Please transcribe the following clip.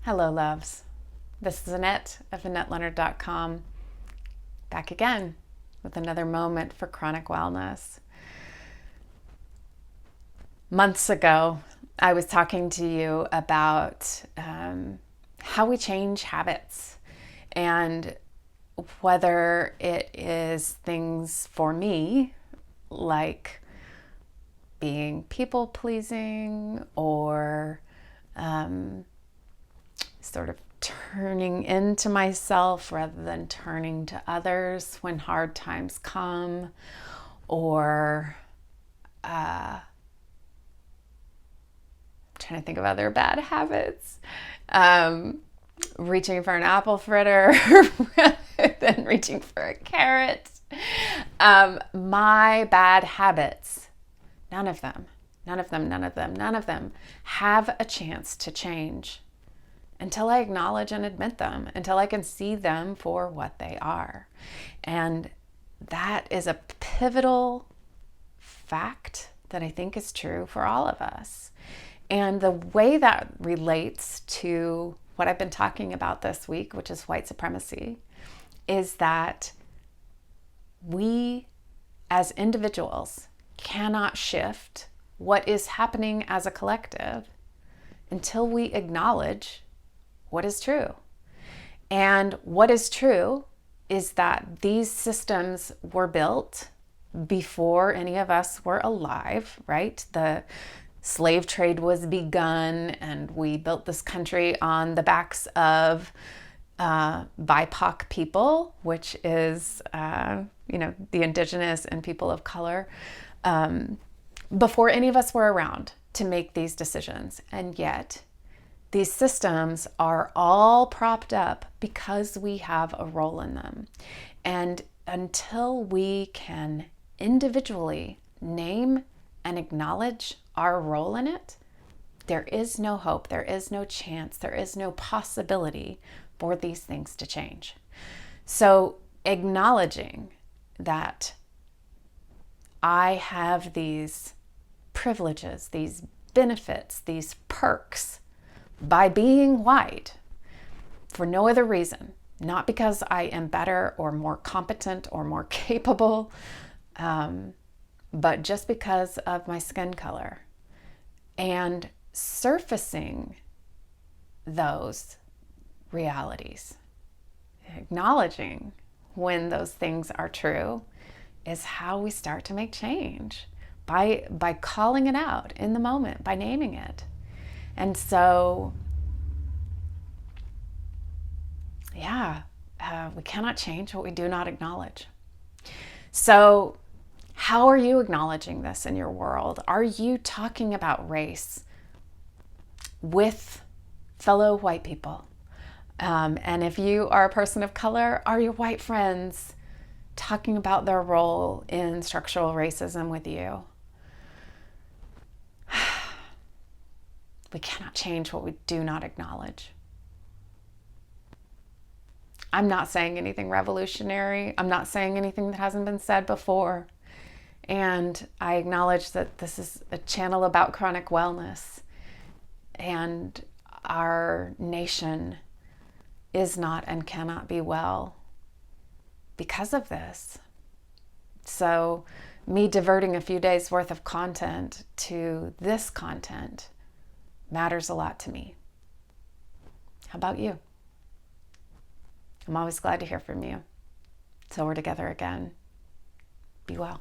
Hello, loves. This is Annette of AnnetteLeonard.com, back again with another moment for chronic wellness. Months ago, I was talking to you about how we change habits and whether it is things for me like being people-pleasing or sort of turning into myself rather than turning to others when hard times come, or I'm trying to think of other bad habits, reaching for an apple fritter rather than reaching for a carrot. My bad habits, none of them have a chance to change until I acknowledge and admit them, until I can see them for what they are. And that is a pivotal fact that I think is true for all of us. And the way that relates to what I've been talking about this week, which is white supremacy, is that we as individuals cannot shift what is happening as a collective until we acknowledge what is true. And what is true is that these systems were built before any of us were alive, right? The slave trade was begun, and we built this country on the backs of BIPOC people, which is, the indigenous and people of color, before any of us were around to make these decisions. And yet, these systems are all propped up because we have a role in them. And until we can individually name and acknowledge our role in it, there is no hope, there is no chance, there is no possibility for these things to change. So acknowledging that I have these privileges, these benefits, these perks by being white for no other reason, not because I am better or more competent or more capable, but just because of my skin color, and surfacing those realities, acknowledging when those things are true, is how we start to make change, by calling it out in the moment, by naming it. And so, we cannot change what we do not acknowledge. So how are you acknowledging this in your world? Are you talking about race with fellow white people? And if you are a person of color, are your white friends talking about their role in structural racism with you? We cannot change what we do not acknowledge. I'm not saying anything revolutionary. I'm not saying anything that hasn't been said before. And I acknowledge that this is a channel about chronic wellness. And our nation is not and cannot be well because of this. So me diverting a few days worth of content to this content matters a lot to me. How about you? I'm always glad to hear from you. Till we're together again. Be well.